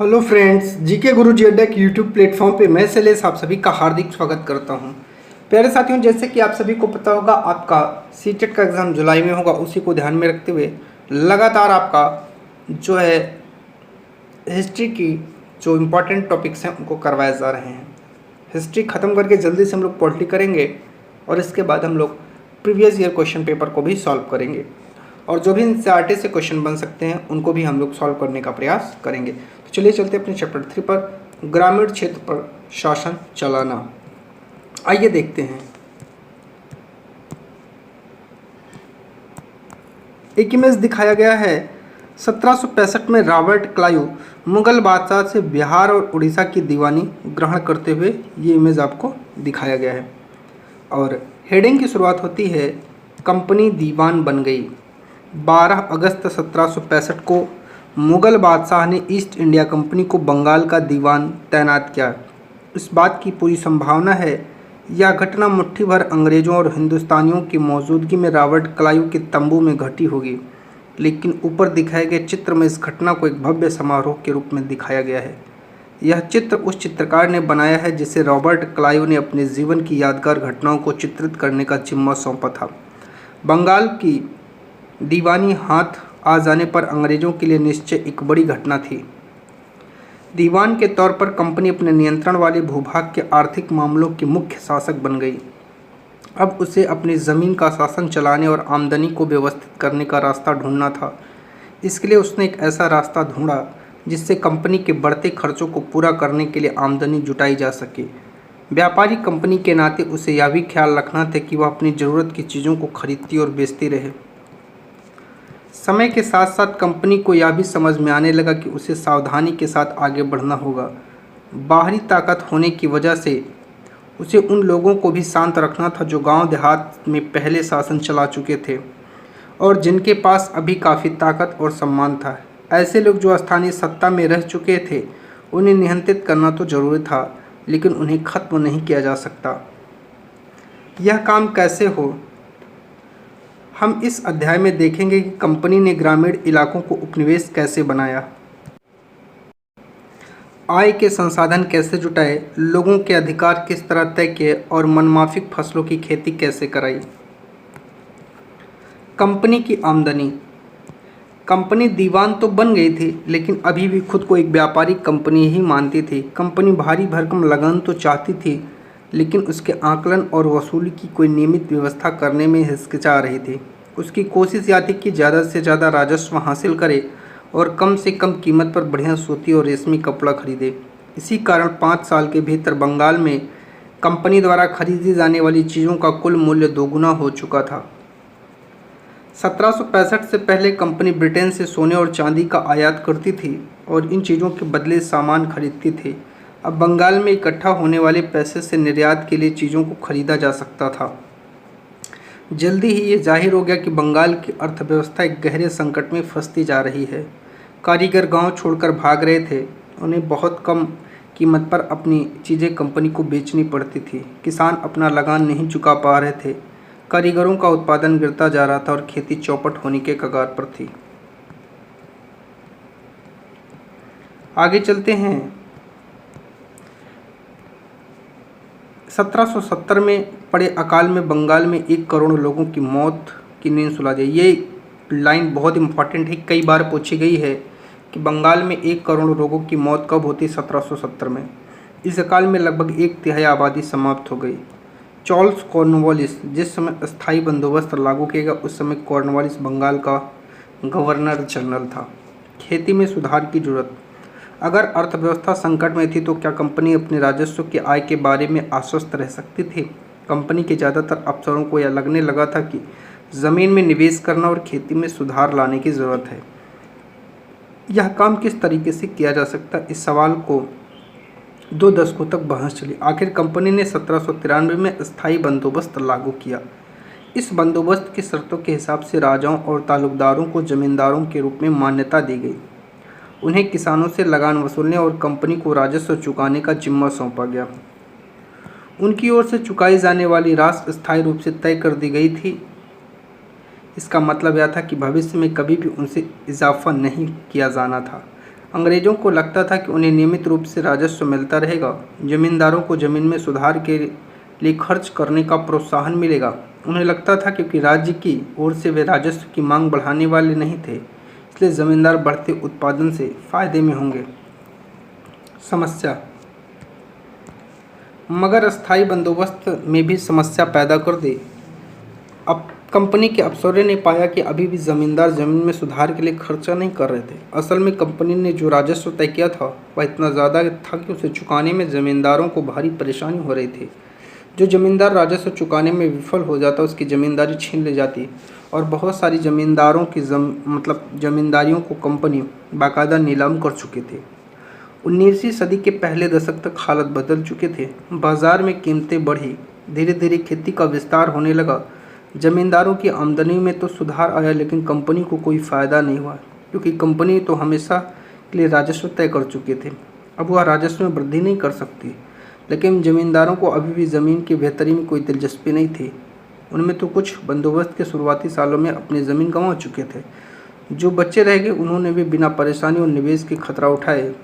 Hello friends, GK गुरु जी अड्डा के YouTube platform पे मैं शैलेश आप सभी का हार्दिक स्वागत करता हूं। प्यारे साथियों, जैसे कि आप सभी को पता होगा, आपका सीटेट का एग्ज़ाम जुलाई में होगा। उसी को ध्यान में रखते हुए लगातार आपका जो है हिस्ट्री की जो इम्पोर्टेंट टॉपिक्स हैं उनको करवाए जा रहे हैं। हिस्ट्री ख़त्म करके जल्दी से हम लोग पॉलिटी करेंगे और इसके बाद हम लोग प्रीवियस ईयर क्वेश्चन पेपर को भी सॉल्व करेंगे और जो भी एनसीईआरटी से क्वेश्चन बन सकते हैं उनको भी हम लोग सॉल्व करने का प्रयास करेंगे। तो चलिए चलते अपने चैप्टर 3 पर, ग्रामीण क्षेत्र पर शासन चलाना। आइए देखते हैं। एक इमेज दिखाया गया है 1765 में रॉबर्ट क्लाइव मुगल बादशाह से बिहार और उड़ीसा की दीवानी ग्रहण करते हुए ये इमेज आपको दिखाया गया है और हेडिंग की शुरुआत होती है, कंपनी दीवान बन गई। 12 अगस्त 1765 को मुगल बादशाह ने ईस्ट इंडिया कंपनी को बंगाल का दीवान तैनात किया। इस बात की पूरी संभावना है यह घटना मुट्ठी भर अंग्रेज़ों और हिंदुस्तानियों की मौजूदगी में रॉबर्ट क्लाइव के तंबू में घटी होगी, लेकिन ऊपर दिखाए गए चित्र में इस घटना को एक भव्य समारोह के रूप में दिखाया गया है। यह चित्र उस चित्रकार ने बनाया है जिसे रॉबर्ट क्लाइव ने अपने जीवन की यादगार घटनाओं को चित्रित करने का जिम्मा सौंपा था। बंगाल की दीवानी हाथ आ जाने पर अंग्रेज़ों के लिए निश्चय एक बड़ी घटना थी। दीवान के तौर पर कंपनी अपने नियंत्रण वाले भूभाग के आर्थिक मामलों की मुख्य शासक बन गई। अब उसे अपनी ज़मीन का शासन चलाने और आमदनी को व्यवस्थित करने का रास्ता ढूंढना था। इसके लिए उसने एक ऐसा रास्ता ढूंढा जिससे कंपनी के बढ़ते खर्चों को पूरा करने के लिए आमदनी जुटाई जा सके। व्यापारी कंपनी के नाते उसे यह भी ख्याल रखना था कि वह अपनी ज़रूरत की चीज़ों को खरीदती और बेचती रहे। समय के साथ साथ कंपनी को यह भी समझ में आने लगा कि उसे सावधानी के साथ आगे बढ़ना होगा। बाहरी ताकत होने की वजह से उसे उन लोगों को भी शांत रखना था जो गांव देहात में पहले शासन चला चुके थे और जिनके पास अभी काफ़ी ताकत और सम्मान था। ऐसे लोग जो स्थानीय सत्ता में रह चुके थे उन्हें नियंत्रित करना तो जरूरी था, लेकिन उन्हें खत्म नहीं किया जा सकता। यह काम कैसे हो, हम इस अध्याय में देखेंगे कि कंपनी ने ग्रामीण इलाकों को उपनिवेश कैसे बनाया, आय के संसाधन कैसे जुटाए, लोगों के अधिकार किस तरह तय किए और मनमाफिक फसलों की खेती कैसे कराई। कंपनी की आमदनी। कंपनी दीवान तो बन गई थी, लेकिन अभी भी खुद को एक व्यापारिक कंपनी ही मानती थी। कंपनी भारी भरकम लगन तो चाहती थी, लेकिन उसके आकलन और वसूली की कोई नियमित व्यवस्था करने में हिचकिचा रही थी। उसकी कोशिश यह थी कि ज़्यादा से ज़्यादा राजस्व हासिल करे और कम से कम कीमत पर बढ़िया सूती और रेशमी कपड़ा खरीदे। इसी कारण 5 साल के भीतर बंगाल में कंपनी द्वारा खरीदी जाने वाली चीज़ों का कुल मूल्य दोगुना हो चुका था। 1765 से पहले कंपनी ब्रिटेन से सोने और चांदी का आयात करती थी और इन चीज़ों के बदले सामान खरीदती थी। अब बंगाल में इकट्ठा होने वाले पैसे से निर्यात के लिए चीज़ों को खरीदा जा सकता था। जल्दी ही ये जाहिर हो गया कि बंगाल की अर्थव्यवस्था एक गहरे संकट में फंसती जा रही है। कारीगर गांव छोड़कर भाग रहे थे, उन्हें बहुत कम कीमत पर अपनी चीज़ें कंपनी को बेचनी पड़ती थी। किसान अपना लगान नहीं चुका पा रहे थे, कारीगरों का उत्पादन गिरता जा रहा था और खेती चौपट होने के कगार पर थी। आगे चलते हैं। 1770 में पड़े अकाल में बंगाल में 1 करोड़ लोगों की मौत की नींद सुला दी। ये लाइन बहुत इंपॉर्टेंट है, कई बार पूछी गई है कि बंगाल में 1 करोड़ लोगों की मौत कब होती। 1770 में। इस अकाल में लगभग 1/3 आबादी समाप्त हो गई। चार्ल्स कॉर्नवालिस जिस समय अस्थायी बंदोबस्त लागू किया गया, उस समय कॉर्नवालिस बंगाल का गवर्नर जनरल था। खेती में सुधार की जरूरत। अगर अर्थव्यवस्था संकट में थी तो क्या कंपनी अपने राजस्व के आय के बारे में आश्वस्त रह सकती थी। कंपनी के ज़्यादातर अफसरों को यह लगने लगा था कि ज़मीन में निवेश करना और खेती में सुधार लाने की ज़रूरत है। यह काम किस तरीके से किया जा सकता, इस सवाल को 2 दशकों तक बहस चली। आखिर कंपनी ने 1793 में अस्थायी बंदोबस्त लागू किया। इस बंदोबस्त की शर्तों के हिसाब से राजाओं और तालुकदारों को जमींदारों के रूप में मान्यता दी गई। उन्हें किसानों से लगान वसूलने और कंपनी को राजस्व चुकाने का जिम्मा सौंपा गया। उनकी ओर से चुकाई जाने वाली राशि स्थायी रूप से तय कर दी गई थी। इसका मतलब यह था कि भविष्य में कभी भी उनसे इजाफा नहीं किया जाना था। अंग्रेजों को लगता था कि उन्हें नियमित रूप से राजस्व मिलता रहेगा, जमींदारों को जमीन में सुधार के लिए खर्च करने का प्रोत्साहन मिलेगा। उन्हें लगता था क्योंकि राज्य की ओर से वे राजस्व की मांग बढ़ाने वाले नहीं थे, इसलिए जमींदार बढ़ते उत्पादन से फायदे में होंगे। समस्या, मगर अस्थायी बंदोबस्त में भी समस्या पैदा कर दी। अब कंपनी के अफसरों ने पाया कि अभी भी जमींदार जमीन में सुधार के लिए खर्चा नहीं कर रहे थे। असल में कंपनी ने जो राजस्व तय किया था वह इतना ज़्यादा था कि उसे चुकाने में जमींदारों को भारी परेशानी हो रही थी। जो जमींदार राजस्व चुकाने में विफल हो जाता उसकी जमींदारी छीन ली जाती और बहुत सारी जमींदारों की जमींदारियों को कंपनी बाकायदा नीलाम कर चुकी थी। 19वीं सदी के पहले दशक तक हालत बदल चुके थे। बाजार में कीमतें बढ़ी, धीरे धीरे खेती का विस्तार होने लगा। जमींदारों की आमदनी में तो सुधार आया, लेकिन कंपनी को कोई फ़ायदा नहीं हुआ, क्योंकि कंपनी तो हमेशा के लिए राजस्व तय कर चुके थे। अब वह राजस्व में वृद्धि नहीं कर सकती। लेकिन जमींदारों को अभी भी ज़मीन की बेहतरी में कोई दिलचस्पी नहीं थी। उनमें तो कुछ बंदोबस्त के शुरुआती सालों में अपनी ज़मीन गंवा चुके थे। जो बच्चे रह गए उन्होंने भी बिना परेशानी और निवेश के खतरा उठाए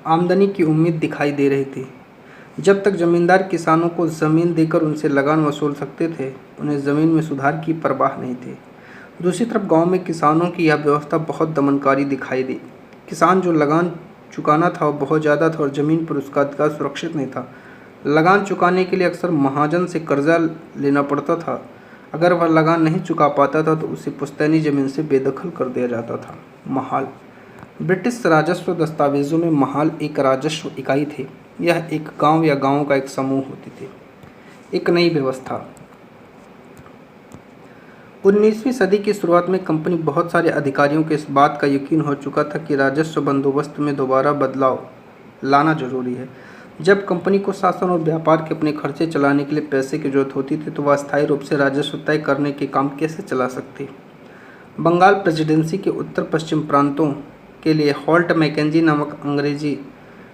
आमदनी की उम्मीद दिखाई दे रही थी। जब तक जमींदार किसानों को ज़मीन देकर उनसे लगान वसूल सकते थे, उन्हें ज़मीन में सुधार की परवाह नहीं थी। दूसरी तरफ गांव में किसानों की यह व्यवस्था बहुत दमनकारी दिखाई दी। किसान जो लगान चुकाना था वह बहुत ज़्यादा था और ज़मीन पर उसका अधिकार सुरक्षित नहीं था। लगान चुकाने के लिए अक्सर महाजन से कर्जा लेना पड़ता था। अगर वह लगान नहीं चुका पाता था तो उसे पुश्तैनी ज़मीन से बेदखल कर दिया जाता था। महाल, ब्रिटिश राजस्व दस्तावेजों में महाल एक राजस्व इकाई थी। यह एक गांव या गांवों का एक समूह होती थी। एक नई व्यवस्था, 19वीं सदी की शुरुआत में कंपनी बहुत सारे अधिकारियों के इस बात का यकीन हो चुका था कि राजस्व बंदोबस्त में दोबारा बदलाव लाना जरूरी है। जब कंपनी को शासन और व्यापार के अपने खर्चे चलाने के लिए पैसे की जरूरत होती थी तो वह अस्थायी रूप से राजस्व तय करने के काम कैसे चला सकती। बंगाल प्रेसिडेंसी के उत्तर पश्चिम प्रांतों के लिए हॉल्ट मैकेंजी नामक अंग्रेजी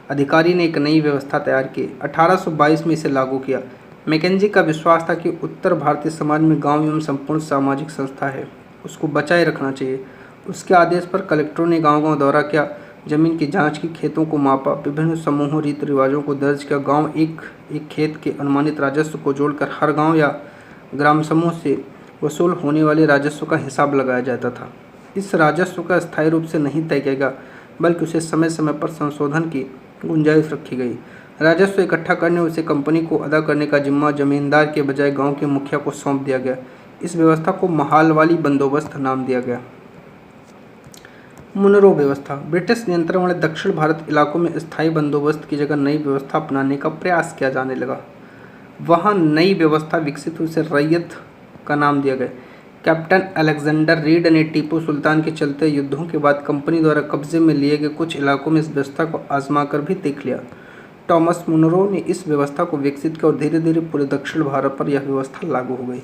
अधिकारी ने एक नई व्यवस्था तैयार की। 1822 में इसे लागू किया। मैकेंजी का विश्वास था कि उत्तर भारतीय समाज में गांव एवं संपूर्ण सामाजिक संस्था है, उसको बचाए रखना चाहिए। उसके आदेश पर कलेक्टरों ने गांव-गांव दौरा किया, जमीन की जांच की, खेतों को मापा, विभिन्न समूहों रीति रिवाजों को दर्ज किया। गांव एक एक खेत के अनुमानित राजस्व को जोड़कर हर गांव या ग्राम समूह से वसूल होने वाले राजस्व का हिसाब लगाया जाता था। इस राजस्व का स्थायी रूप से नहीं तय किया गया, बल्कि उसे समय समय पर संशोधन की गुंजाइश रखी गई। राजस्व इकट्ठा करने और उसे कंपनी को अदा करने का जिम्मा जमींदार के बजाय गांव के मुखिया को सौंप दिया गया। इस व्यवस्था को महालवाली बंदोबस्त नाम दिया गया। मुनरो व्यवस्था, ब्रिटिश नियंत्रण वाले दक्षिण भारत इलाकों में स्थायी बंदोबस्त की जगह नई व्यवस्था अपनाने का प्रयास किया जाने लगा। वहाँ नई व्यवस्था विकसित हुई, उसे रैयत का नाम दिया गया। कैप्टन अलेक्जेंडर रीड ने टीपू सुल्तान के चलते युद्धों के बाद कंपनी द्वारा कब्जे में लिए गए कुछ इलाकों में इस व्यवस्था को आजमा कर भी देख लिया। टॉमस मुनरो ने इस व्यवस्था को विकसित किया और धीरे धीरे पूरे दक्षिण भारत पर यह व्यवस्था लागू हो गई।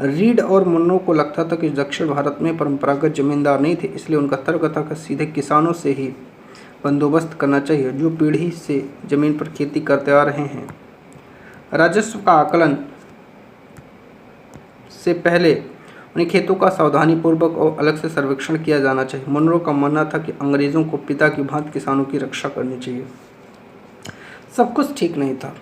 रीड और मुनरो को लगता था कि दक्षिण भारत में परंपरागत जमींदार नहीं थे, इसलिए उनका तर्क था कि सीधे किसानों से ही बंदोबस्त करना चाहिए जो पीढ़ी से जमीन पर खेती करते आ रहे हैं। राजस्व का आकलन से पहले उन्हें खेतों का सावधानीपूर्वक और अलग से सर्वेक्षण किया जाना चाहिए। मुनरो का मानना था कि अंग्रेजों को पिता की भांति किसानों की रक्षा करनी चाहिए। सब कुछ ठीक नहीं था।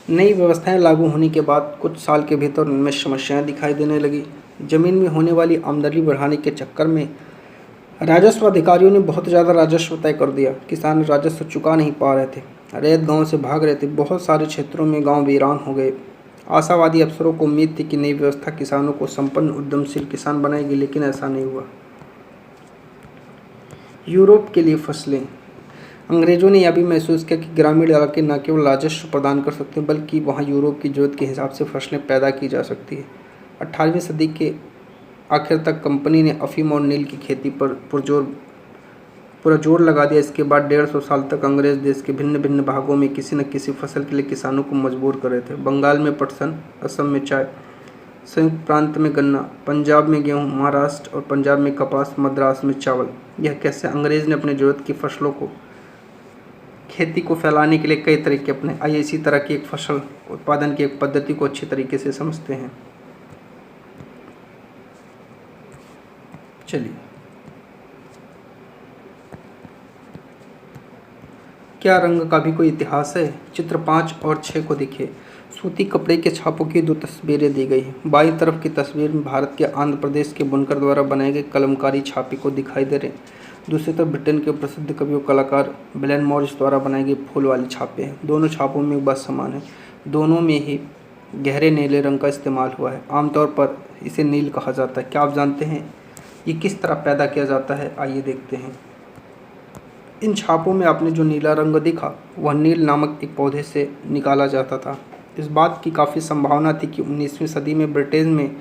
नई व्यवस्थाएं लागू होने के बाद कुछ साल के भीतर उनमें समस्याएं दिखाई देने लगी। जमीन में होने वाली आमदनी बढ़ाने के चक्कर में राजस्व अधिकारियों ने बहुत ज़्यादा राजस्व तय कर दिया। किसान राजस्व चुका नहीं पा रहे थे, रैयत गाँव से भाग रहे थे। बहुत सारे क्षेत्रों में गाँव वीरान हो गए। आशावादी अफसरों को उम्मीद थी कि नई व्यवस्था किसानों को संपन्न उद्यमशील किसान बनाएगी, लेकिन ऐसा नहीं हुआ। यूरोप के लिए फसलें, अंग्रेजों ने यह भी महसूस किया कि ग्रामीण इलाके न केवल राजस्व प्रदान कर सकते हैं, बल्कि वहाँ यूरोप की जरूरत के हिसाब से फसलें पैदा की जा सकती है। 18वीं सदी के आखिर तक कंपनी ने अफीम और नील की खेती पर पूरा जोर लगा दिया। इसके बाद 150 साल तक अंग्रेज देश के भिन्न भिन्न भागों में किसी न किसी फसल के लिए किसानों को मजबूर कर रहे थे। बंगाल में पटसन, असम में चाय, संयुक्त प्रांत में गन्ना, पंजाब में गेहूं, महाराष्ट्र और पंजाब में कपास, मद्रास में चावल। यह कैसे अंग्रेज ने अपने जरूरत की फसलों को खेती को फैलाने के लिए कई तरीके अपने। आइए इसी तरह की एक फसल उत्पादन की एक पद्धति को अच्छी तरीके से समझते हैं। चलिए, क्या रंग का भी कोई इतिहास है? चित्र 5 और 6 को देखिए। सूती कपड़े के छापों की दो तस्वीरें दी गई हैं। बाईं तरफ की तस्वीर में भारत के आंध्र प्रदेश के बुनकर द्वारा बनाए गए कलमकारी छापे को दिखाई दे रहे हैं। दूसरी तरफ ब्रिटेन के प्रसिद्ध कवि और कलाकार ब्लेन मॉरिस द्वारा बनाए गए फूल वाले छापे हैं। दोनों छापों में एक बात समान है, दोनों में ही गहरे नीले रंग का इस्तेमाल हुआ है। आमतौर पर इसे नील कहा जाता है। क्या आप जानते हैं ये किस तरह पैदा किया जाता है? आइए देखते हैं। इन छापों में आपने जो नीला रंग देखा वह नील नामक एक पौधे से निकाला जाता था। इस बात की काफ़ी संभावना थी कि 19वीं सदी में ब्रिटेन में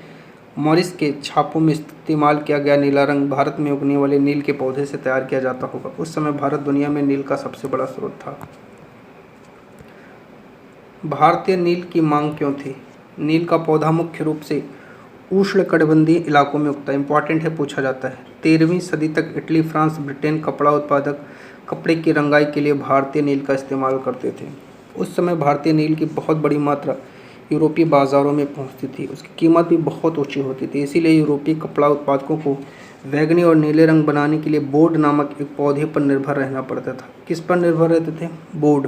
मॉरिस के छापों में इस्तेमाल किया गया नीला रंग भारत में उगने वाले नील के पौधे से तैयार किया जाता होगा। उस समय भारत दुनिया में नील का सबसे बड़ा स्रोत था। भारतीय नील की मांग क्यों थी? नील का पौधा मुख्य रूप से उष्णकटिबंधीय इलाकों में उगता है। इंपॉर्टेंट है, पूछा जाता है। 13वीं सदी तक इटली, फ्रांस, ब्रिटेन कपड़ा उत्पादक कपड़े की रंगाई के लिए भारतीय नील का इस्तेमाल करते थे। उस समय भारतीय नील की बहुत बड़ी मात्रा यूरोपीय बाज़ारों में पहुंचती थी। उसकी कीमत भी बहुत ऊंची होती थी, इसीलिए यूरोपीय कपड़ा उत्पादकों को बैंगनी और नीले रंग बनाने के लिए बोर्ड नामक एक पौधे पर निर्भर रहना पड़ता था। किस पर निर्भर रहते थे? बोर्ड।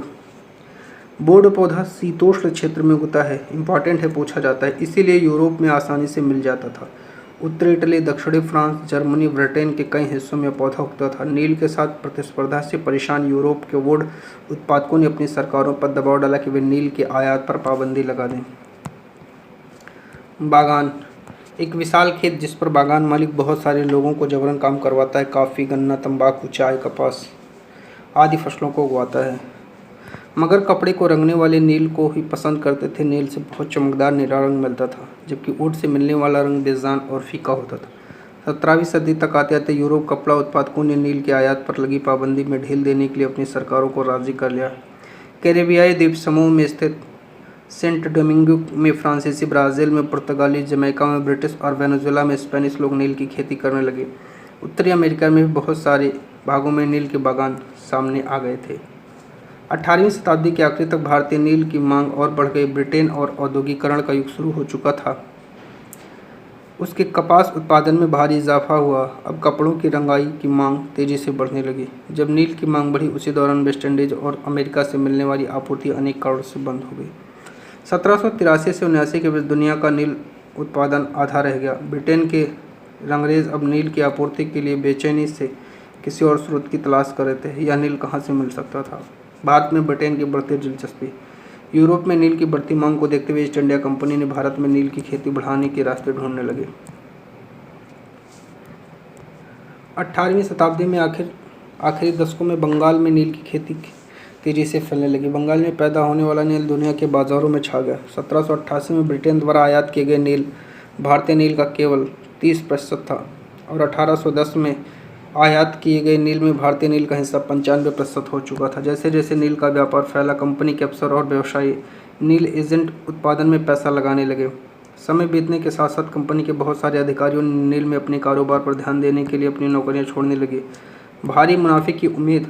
बोर्ड पौधा शीतोष्ण क्षेत्र में उगता है। इंपॉर्टेंट है, पूछा जाता है। इसीलिए यूरोप में आसानी से मिल जाता था। उत्तरी इटली, दक्षिणी फ्रांस, जर्मनी, ब्रिटेन के कई हिस्सों में पौधा उगता था। नील के साथ प्रतिस्पर्धा से परेशान यूरोप के बोर्ड उत्पादकों ने अपनी सरकारों पर दबाव डाला कि वे नील के आयात पर पाबंदी लगा दें। बागान। एक विशाल खेत जिस पर बागान मालिक बहुत सारे लोगों को जबरन काम करवाता है। कॉफ़ी, गन्ना, तंबाकू, चाय, कपास आदि फसलों को उगाता है। मगर कपड़े को रंगने वाले नील को ही पसंद करते थे। नील से बहुत चमकदार नीला रंग मिलता था, जबकि ऊँट से मिलने वाला रंग बेजान और फीका होता था। 17वीं सदी तक आते आते यूरोप कपड़ा उत्पादकों ने नील के आयात पर लगी पाबंदी में ढील देने के लिए अपनी सरकारों को राजी कर लिया। कैरेबियाई द्वीप समूह में स्थित सेंट डोमिंगो में फ्रांसीसी, ब्राज़ील में पुर्तगाली, जमैका में ब्रिटिश और वेनेजुएला में स्पेनिश लोग नील की खेती करने लगे। उत्तरी अमेरिका में भी बहुत सारे भागों में नील के बागान सामने आ गए थे। 18वीं शताब्दी के आखिर तक भारतीय नील की मांग और बढ़ गई। ब्रिटेन और औद्योगिकरण का युग शुरू हो चुका था। उसके कपास उत्पादन में भारी इजाफा हुआ। अब कपड़ों की रंगाई की मांग तेजी से बढ़ने लगी। जब नील की मांग बढ़ी, उसी दौरान वेस्ट इंडीज और अमेरिका से मिलने वाली आपूर्ति अनेक कारणों से बंद हो गई। 1783 से 79 के बीच दुनिया का नील उत्पादन आधा रह गया। ब्रिटेन के रंगरेज अब नील की आपूर्ति के लिए बेचैनी से किसी और स्रोत की तलाश कर रहे थे। यह नील कहाँ से मिल सकता था? भारत में ब्रिटेन की बढ़ती दिलचस्पी। यूरोप में नील की बढ़ती मांग को देखते हुए ईस्ट इंडिया कंपनी ने भारत में नील की खेती बढ़ाने के रास्ते ढूंढने लगे। 18वीं शताब्दी में आखिरी दशकों में बंगाल में नील की खेती तेजी से फैलने लगी। बंगाल में पैदा होने वाला नील दुनिया के बाज़ारों में छा गया। 1788 में ब्रिटेन द्वारा आयात किए गए नील भारतीय नील का केवल 30% था और 1810 में आयात किए गए नील में भारतीय नील का हिस्सा 95% हो चुका था। जैसे जैसे नील का व्यापार फैला, कंपनी के अफसर और व्यवसायी नील एजेंट उत्पादन में पैसा लगाने लगे। समय बीतने के साथ साथ कंपनी के बहुत सारे अधिकारियों ने नील में अपने कारोबार पर ध्यान देने के लिए अपनी नौकरियां छोड़ने लगे। भारी मुनाफे की उम्मीद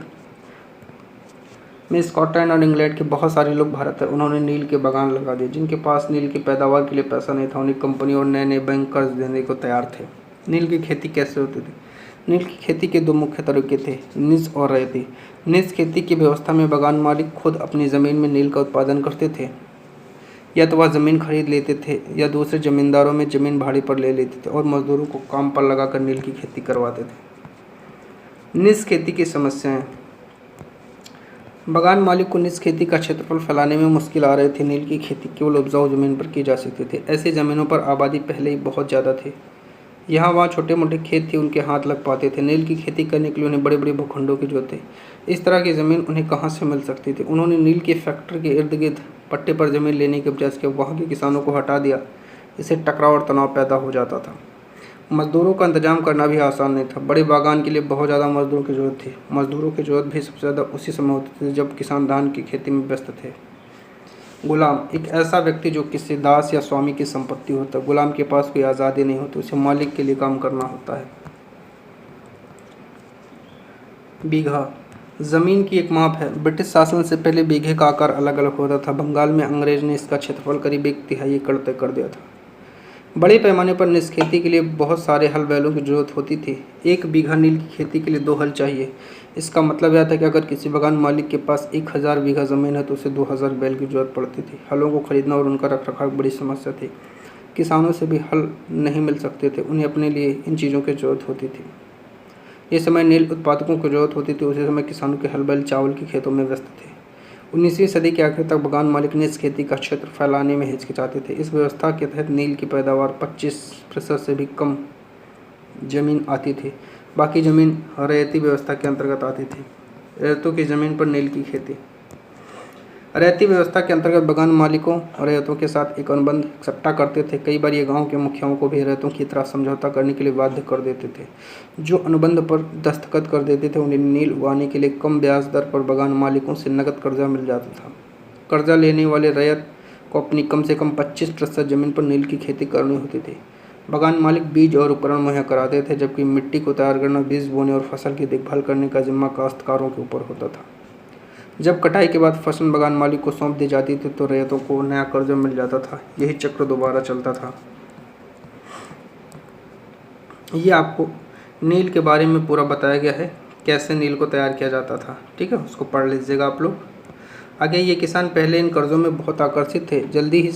में स्कॉटलैंड और इंग्लैंड के बहुत सारे लोग भारत आए। उन्होंने नील के बागान लगा दिए। जिनके पास नील की पैदावार के लिए पैसा नहीं था, उन्हें कंपनी और नए नए बैंक कर्ज देने को तैयार थे। नील की खेती कैसे होती थी? नील की खेती के दो मुख्य तरीके थे, निज और रैयती। निज खेती की व्यवस्था में बागान मालिक खुद अपनी ज़मीन में नील का उत्पादन करते थे, या तो वह ज़मीन खरीद लेते थे या दूसरे ज़मींदारों में ज़मीन भाड़े पर ले लेते थे और मजदूरों को काम पर लगाकर नील की खेती करवाते थे। निज खेती की समस्याएं। बागान मालिक को निज खेती का क्षेत्रफल फैलाने में मुश्किल आ रहे थे। नील की खेती केवल उपजाऊ ज़मीन पर की जा सकती थी। ऐसी ज़मीनों पर आबादी पहले ही बहुत ज़्यादा थी। यहाँ वहाँ छोटे मोटे खेत थे, उनके हाथ लग पाते थे। नील की खेती करने के लिए उन्हें बड़े बड़े भूखंडों की जरूरत थी। इस तरह की ज़मीन उन्हें कहाँ से मिल सकती थी? उन्होंने नील की फैक्ट्री के इर्द गिर्द पट्टे पर ज़मीन लेने के बजाय इसके वहाँ के किसानों को हटा दिया। इससे टकराव और तनाव पैदा हो जाता था। मजदूरों का इंतजाम करना भी आसान नहीं था। बड़े बागान के लिए बहुत ज़्यादा मजदूरों की ज़रूरत थी। मजदूरों की ज़रूरत भी सबसे ज़्यादा उसी समय होती थी जब किसान धान की खेती में व्यस्त थे। गुलाम एक ऐसा व्यक्ति जो किसी दास या स्वामी की संपत्ति होता है। गुलाम के पास कोई आज़ादी नहीं होती, उसे मालिक के लिए काम करना होता है। बीघा ज़मीन की एक माप है। ब्रिटिश शासन से पहले बीघे का आकार अलग अलग होता था। बंगाल में अंग्रेज ने इसका क्षेत्रफल करीब 1/3 एकड़ तय कर दिया था। बड़े पैमाने पर निष्खेती के लिए बहुत सारे हल बैलों की जरूरत होती थी। 1 बीघा नील की खेती के लिए 2 हल चाहिए। इसका मतलब यह था कि अगर किसी बगान मालिक के पास 1000 बीघा ज़मीन है तो उसे 2000 बैल की जरूरत पड़ती थी। हलों को खरीदना और उनका रखरखाव बड़ी समस्या थी। किसानों से भी हल नहीं मिल सकते थे, उन्हें अपने लिए इन चीज़ों की जरूरत होती थी। ये समय नील उत्पादकों को जरूरत होती थी। उसी समय किसानों के हल बैल चावल की खेतों में व्यस्त थे। 19वीं सदी के आखिर तक बगान मालिक निज खेती का क्षेत्र फैलाने में हिचकिचाते थे। इस व्यवस्था के तहत नील की पैदावार 25% से भी कम जमीन आती थी। बाकी जमीन रैयती व्यवस्था के अंतर्गत आती थी। रैयतों की जमीन पर नील की खेती। रैयती व्यवस्था के अंतर्गत बगान मालिकों और रैयतों के साथ एक अनुबंध इकट्ठा करते थे। कई बार ये गांव के मुखियाओं को भी रैयतों की तरह समझौता करने के लिए बाध्य कर देते थे। जो अनुबंध पर दस्तखत कर देते थे उन्हें नील उगाने के लिए कम ब्याज दर पर बगान मालिकों से नकद कर्जा मिल जाता था। कर्जा लेने वाले रैयत को अपनी कम से कम 25% जमीन पर नील की खेती करनी होती थी। बगान मालिक बीज और उपकरण मुहैया कराते थे, जबकि मिट्टी को तैयार करना, बीज बोने और फसल की देखभाल करने का जिम्मा काश्तकारों के ऊपर होता था। जब कटाई के बाद फसल बगान मालिक को सौंप दी जाती थी तो रैयतों को नया कर्जा मिल जाता था। यही चक्र दोबारा चलता था। ये आपको नील के बारे में पूरा बताया गया है, कैसे नील को तैयार किया जाता था। ठीक है, उसको पढ़ लीजिएगा आप लोग। आगे ये किसान पहले इन कर्जों में बहुत आकर्षित थे। जल्दी ही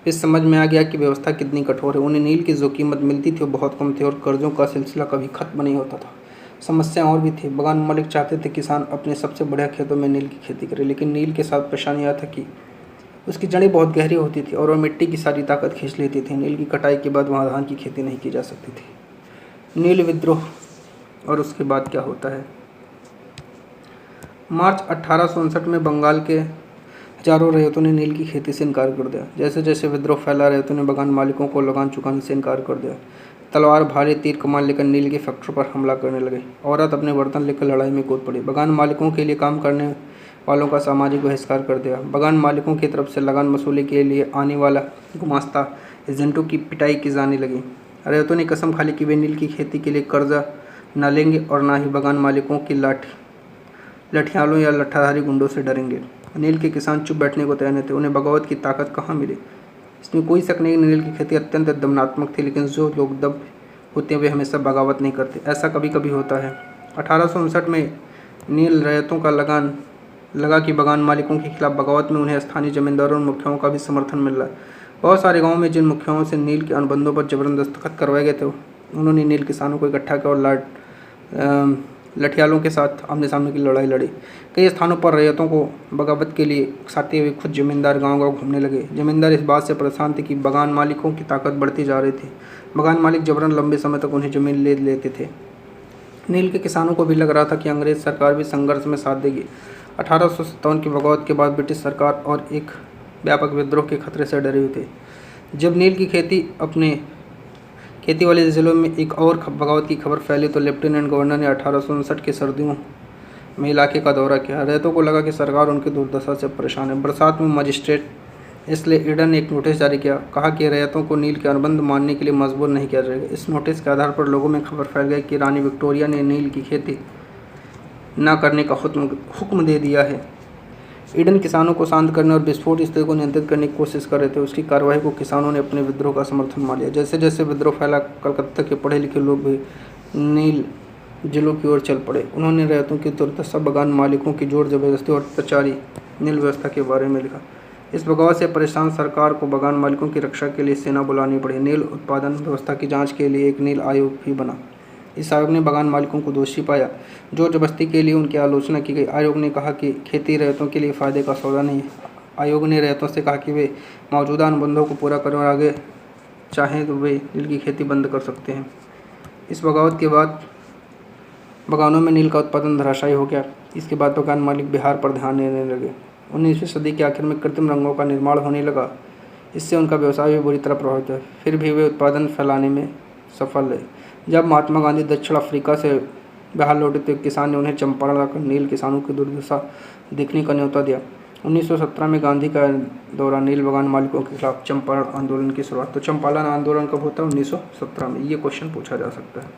इस समझ में आ गया कि व्यवस्था कितनी कठोर है। उन्हें नील की जो कीमत मिलती थी वो बहुत कम थी और कर्जों का सिलसिला कभी खत्म नहीं होता था। समस्या और भी थी। बगान मालिक चाहते थे किसान अपने सबसे बढ़िया खेतों में नील की खेती करे, लेकिन नील के साथ परेशानी यह था कि उसकी जड़ें बहुत गहरी होती थी और वह मिट्टी की सारी ताकत खींच लेती थी। नील की कटाई के बाद वहाँ धान की खेती नहीं की जा सकती थी। नील विद्रोह और उसके बाद क्या होता है। मार्च 1859 में बंगाल के हजारों रैयतों ने नील की खेती से इनकार कर दिया। जैसे जैसे विद्रोह फैला, रैयतों ने बगान मालिकों को लगान चुकाने से इनकार कर दिया। तलवार, भाले, तीर कमान लेकर नील की फैक्ट्री पर हमला करने लगे। औरत अपने बर्तन लेकर लड़ाई में कूद पड़ी। बगान मालिकों के लिए काम करने वालों का सामाजिक बहिष्कार कर दिया। बगान मालिकों की तरफ से लगान वसूली के लिए आने वाला गुमास्ता एजेंटों की पिटाई की जाने लगी। रैयतों ने कसम खा ली कि वे नील की खेती के लिए कर्जा न लेंगे और न ही बगान मालिकों की लठियालों या लट्ठाधारी गुंडों से डरेंगे। नील के किसान चुप बैठने को तैयार नहीं थे। उन्हें बगावत की ताकत कहाँ मिली। इसमें कोई शक नहीं, नील की खेती अत्यंत दमनात्मक थी, लेकिन जो लोग दब होते हैं वे हमेशा बगावत नहीं करते। ऐसा कभी कभी होता है। 1859 में नील रैयतों का लगान लगा कि बगान मालिकों के खिलाफ बगावत में उन्हें स्थानीय जमींदारों और मुखियाओं का भी समर्थन मिल रहा है। बहुत सारे गाँवों में जिन मुखियाओं से नील के अनुबंधों पर जबरन दस्तखत करवाए गए थे उन्होंने नील किसानों को इकट्ठा किया और लठियालों के साथ आमने सामने की लड़ाई लड़ी। कई स्थानों पर रैयतों को बगावत के लिए उकसाते हुए खुद जमींदार गांव-गांव घूमने लगे। जमींदार इस बात से परेशान थे कि बगान मालिकों की ताकत बढ़ती जा रही थी। बगान मालिक जबरन लंबे समय तक उन्हें जमीन ले लेते थे। नील के किसानों को भी लग रहा था कि अंग्रेज सरकार भी संघर्ष में साथ देगी। 1857 की बगावत के बाद ब्रिटिश सरकार और एक व्यापक विद्रोह के खतरे से डरे हुए थे। जब नील की खेती वाले जिलों में एक और बगावत की खबर फैली तो लेफ्टिनेंट गवर्नर ने 1859 की सर्दियों में इलाके का दौरा किया। रैयतों को लगा कि सरकार उनकी दुर्दशा से परेशान है। बरसात में मजिस्ट्रेट इसलिए ईडन ने एक नोटिस जारी किया। कहा कि रैयतों को नील के अनुबंध मानने के लिए मजबूर नहीं किया जाएगा। इस नोटिस के आधार पर लोगों में खबर फैल गई कि रानी विक्टोरिया ने नील की खेती न करने का हुक्म दे दिया है। ईडन किसानों को शांत करने और विस्फोट स्थिति को नियंत्रित करने की कोशिश कर रहे थे। उसकी कार्रवाई को किसानों ने अपने विद्रोह का समर्थन मान लिया। जैसे जैसे विद्रोह फैला, कलकत्ता के पढ़े लिखे लोग भी नील जिलों की ओर चल पड़े। उन्होंने रैयतों की दुर्दशा, बगान मालिकों की जोर जबरदस्ती और अत्याचारी नील व्यवस्था के बारे में लिखा। इस बगावत से परेशान सरकार को बगान मालिकों की रक्षा के लिए सेना बुलानी पड़ी। नील उत्पादन व्यवस्था की जाँच के लिए एक नील आयोग भी बना। इस आयोग ने बगान मालिकों को दोषी पाया। जोर जबरदस्ती के लिए उनकी आलोचना की गई। आयोग ने कहा कि खेती रैयतों के लिए फ़ायदे का सौदा नहीं है। आयोग ने रैयतों से कहा कि वे मौजूदा अनुबंधों को पूरा करें और आगे चाहें तो वे नील की खेती बंद कर सकते हैं। इस बगावत के बाद बगानों में नील का उत्पादन धराशायी हो गया। इसके बाद बगान मालिक बिहार पर ध्यान देने लगे। 19वीं सदी के आखिर में कृत्रिम रंगों का निर्माण होने लगा। इससे उनका व्यवसाय भी बुरी तरह प्रभावित हुआ। फिर भी वे उत्पादन फैलाने में सफल रहे। जब महात्मा गांधी दक्षिण अफ्रीका से बिहार लौटे तो एक किसान ने उन्हें चंपारण लाकर नील किसानों की दुर्दशा देखने का न्योता दिया। 1917 में गांधी का दौरा, नील बगान मालिकों के खिलाफ चंपारण आंदोलन की शुरुआत। तो चंपारण आंदोलन कब होता है? 1917 में। ये क्वेश्चन पूछा जा सकता है।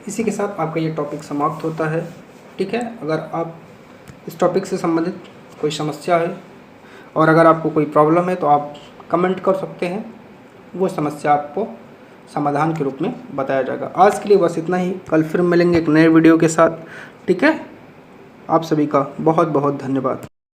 इसी के साथ आपका ये टॉपिक समाप्त होता है। ठीक है, अगर आप इस टॉपिक से संबंधित कोई समस्या है और अगर आपको कोई प्रॉब्लम है तो आप कमेंट कर सकते हैं। वो समस्या आपको समाधान के रूप में बताया जाएगा। आज के लिए बस इतना ही, कल फिर मिलेंगे एक नए वीडियो के साथ। ठीक है, आप सभी का बहुत बहुत धन्यवाद।